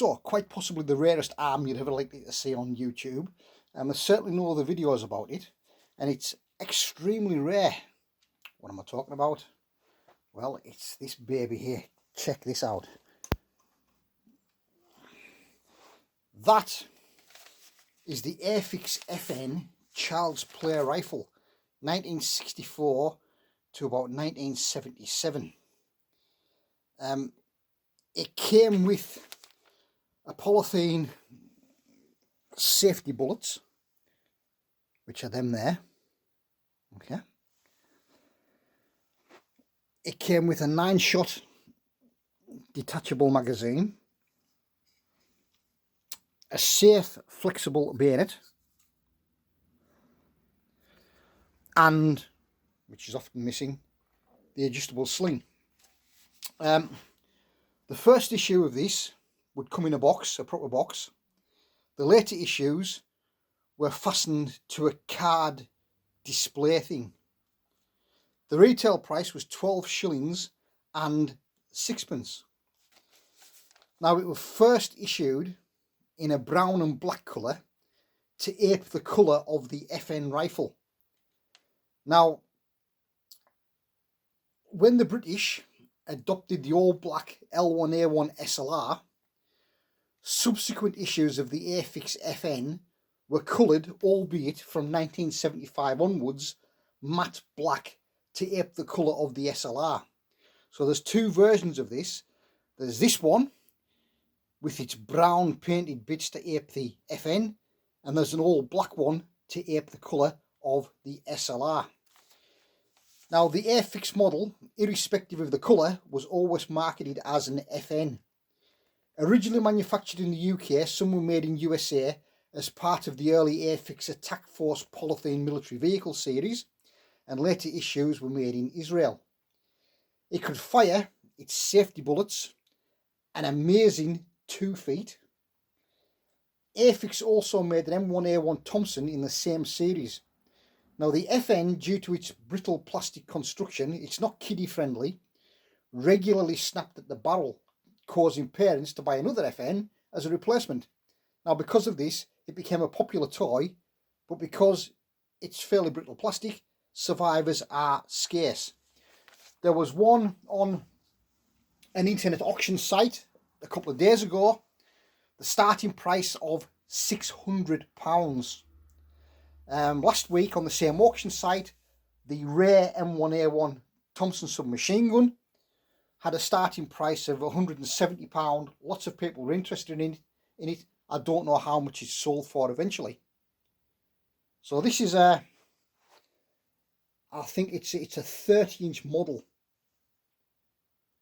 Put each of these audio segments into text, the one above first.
Also, quite possibly the rarest arm you'd ever likely to see on YouTube. There's certainly no other videos about it, and it's extremely rare. What am I talking about? Well, it's this baby here. Check this out. That is the Airfix FN Child's Play Rifle, 1964 to about 1977. It came with a polythene safety bullets, which are them there. Okay. It came with a 9-shot detachable magazine, a safe flexible bayonet, and, which is often missing, the adjustable sling. The first issue of this would come in a box, a proper box. The later issues were fastened to a card display thing. The retail price was 12 shillings and sixpence. Now, it was first issued in a brown and black colour to ape the colour of the FN rifle. Now, when the British adopted the all-black L1A1 SLR, subsequent issues of the Airfix FN were coloured, albeit from 1975 onwards, matte black to ape the colour of the SLR. So there's two versions of this. There's this one with its brown painted bits to ape the FN, and there's an all black one to ape the colour of the SLR. Now, the Airfix model, irrespective of the colour, was always marketed as an FN. Originally manufactured in the UK, some were made in USA as part of the early Airfix Attack Force polythene military vehicle series, and later issues were made in Israel. It could fire its safety bullets an amazing 2 feet. Airfix also made an M1A1 Thompson in the same series. Now, the FN, due to its brittle plastic construction, it's not kiddie friendly, regularly snapped at the barrel, causing parents to buy another FN as a replacement. Now, because of this, it became a popular toy, but because it's fairly brittle plastic, survivors are scarce. There was one on an internet auction site a couple of days ago, the starting price of £600. Last week on the same auction site, the rare M1A1 Thompson submachine gun had a starting price of £170. Lots of people were interested in it. I don't know how much it's sold for eventually. So this is I think it's a 30-inch model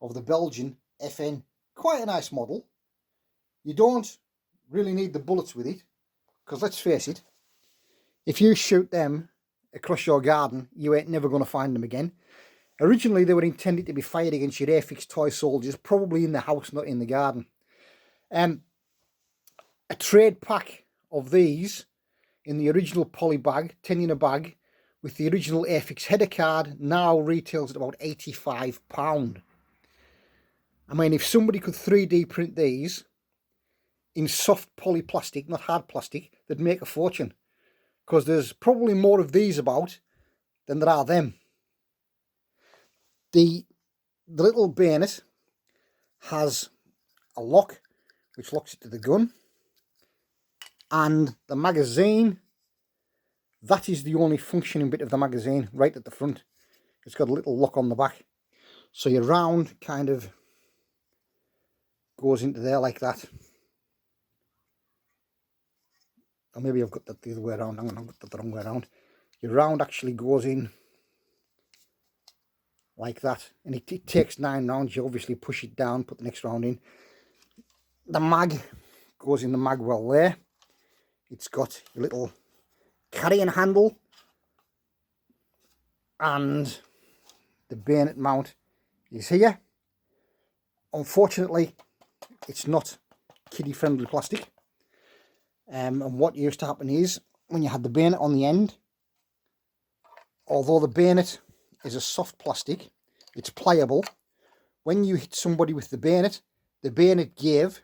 of the Belgian FN. Quite a nice model. You don't really need the bullets with it, because let's face it, if you shoot them across your garden, you ain't never going to find them again. Originally, they were intended to be fired against your Airfix toy soldiers, probably in the house, not in the garden. A trade pack of these in the original poly bag, 10 in a bag, with the original Airfix header card, now retails at about £85. I mean, if somebody could 3D print these in soft poly plastic, not hard plastic, they'd make a fortune. Because there's probably more of these about than there are them. The little bayonet has a lock which locks it to the gun, and the magazine, that is the only functioning bit of the magazine right at the front. It's got a little lock on the back, so your round kind of goes into there like that. Or maybe I've got that the other way around. I've got that the wrong way around. Your round actually goes in like that, and it takes 9 rounds. You obviously push it down, put the next round in. The mag goes in the mag well there. It's got a little carrying handle, and the bayonet mount is here. Unfortunately, it's not kiddie friendly plastic. And what used to happen is, when you had the bayonet on the end, although the bayonet is a soft plastic, it's pliable. When you hit somebody with the bayonet gave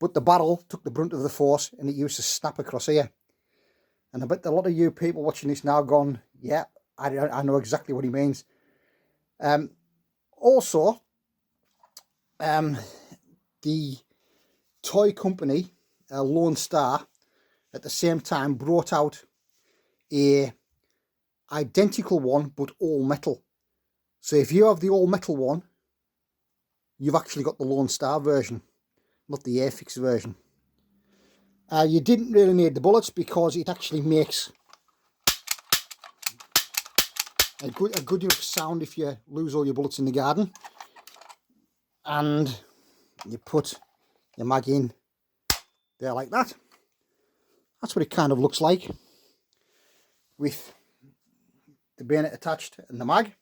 but the barrel took the brunt of the force and it used to snap across here. And I bet a lot of you people watching this now gone, yeah, I know exactly what he means. Also, the toy company, Lone Star, at the same time brought out a identical one, but all metal. So if you have the all metal one, you've actually got the Lone Star version, not the airfix version. You didn't really need the bullets because it actually makes a good enough sound if you lose all your bullets in the garden. And you put your mag in there like that. That's what it kind of looks like with the bayonet attached and the mag.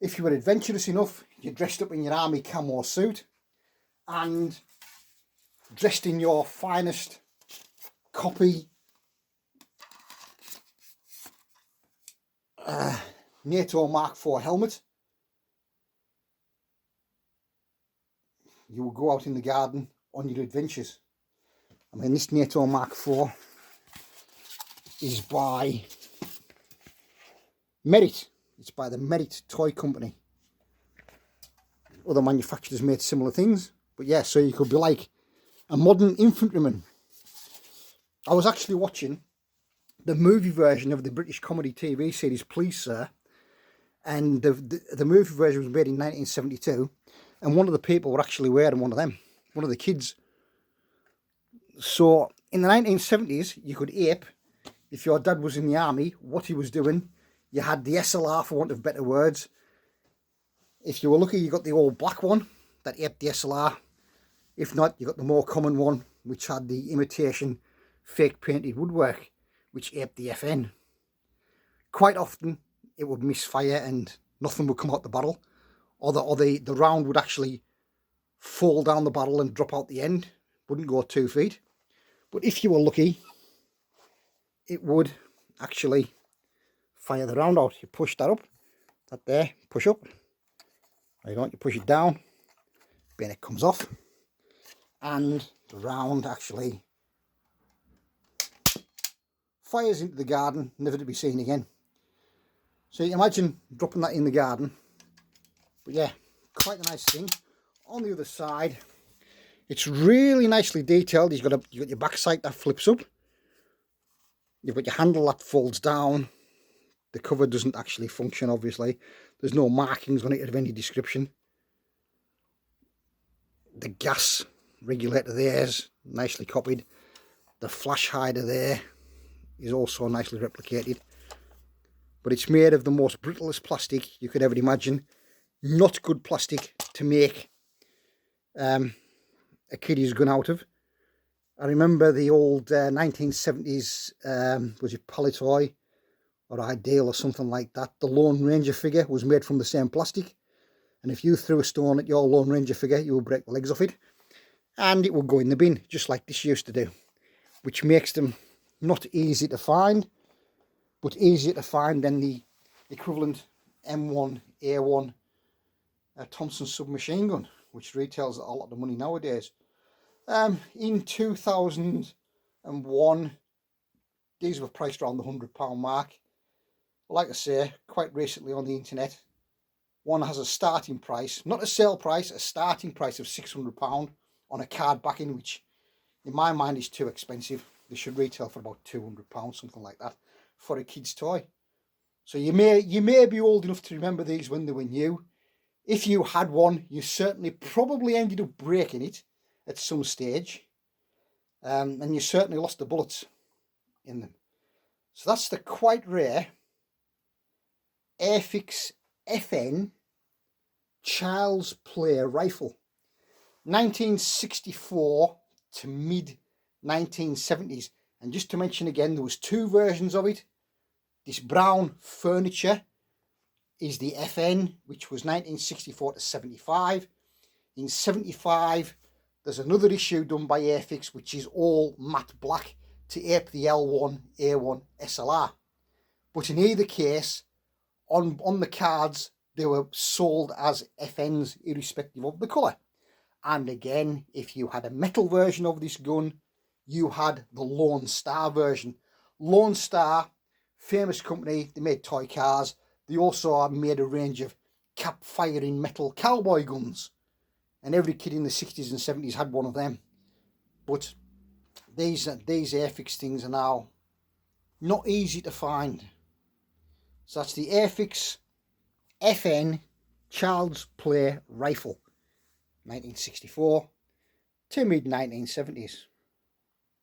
If you were adventurous enough, you're dressed up in your army camo suit and dressed in your finest copy NATO Mark IV helmet, you will go out in the garden on your adventures. I mean, this NATO Mark IV is by Merit. It's by the Merit Toy Company. Other manufacturers made similar things, but yeah, so you could be like a modern infantryman. I was actually watching the movie version of the British comedy TV series Please Sir, and the movie version was made in 1972, and one of the people were actually wearing one of them, one of the kids. So in the 1970s, you could ape, if your dad was in the army, what he was doing. You had the SLR, for want of better words. If you were lucky, you got the old black one that aped the SLR. If not, you got the more common one, which had the imitation fake painted woodwork, which aped the FN. Quite often, it would misfire and nothing would come out the barrel, or the round would actually fall down the barrel and drop out the end. Wouldn't go 2 feet. But if you were lucky, it would actually fire the round out. You push that up, that there, push up. You don't, you push it down, bayonet comes off, and the round actually fires into the garden, never to be seen again. So you can imagine dropping that in the garden. But yeah, quite a nice thing. On the other side, it's really nicely detailed. You've got your back sight that flips up. You've got your handle that folds down. The cover doesn't actually function, obviously. There's no markings on it of any description. The gas regulator there is nicely copied. The flash hider there is also nicely replicated. But it's made of the most brittlest plastic you could ever imagine. Not good plastic to make a kiddie's gun out of. I remember the old 1970s, was it Palitoy or Ideal or something like that? The Lone Ranger figure was made from the same plastic. And if you threw a stone at your Lone Ranger figure, you would break the legs off it. And it would go in the bin, just like this used to do. Which makes them not easy to find, but easier to find than the equivalent M1A1 Thompson submachine gun, which retails at a lot of money nowadays. In 2001, these were priced around the £100 mark. Like I say, quite recently on the internet, one has a starting price, not a sale price, a starting price of £600 on a card backing, which in my mind is too expensive. They should retail for about £200, something like that, for a kid's toy. So you may be old enough to remember these when they were new. If you had one, you certainly probably ended up breaking it at some stage, and you certainly lost the bullets in them. So that's the quite rare Airfix FN Child's Play rifle, 1964 to mid 1970s. And just to mention again, there was 2 versions of it. This brown furniture is the FN, which was 1964 to 75. In 75, there's another issue done by Airfix, which is all matte black to ape the L1A1 SLR. But in either case, on the cards, they were sold as FNs irrespective of the colour. And again, if you had a metal version of this gun, you had the Lone Star version. Lone Star, famous company, they made toy cars. They also made a range of cap firing metal cowboy guns. And every kid in the 60s and 70s had one of them. But these airfix things are now not easy to find. So that's the airfix FN Child's Play Rifle, 1964 to mid-1970s.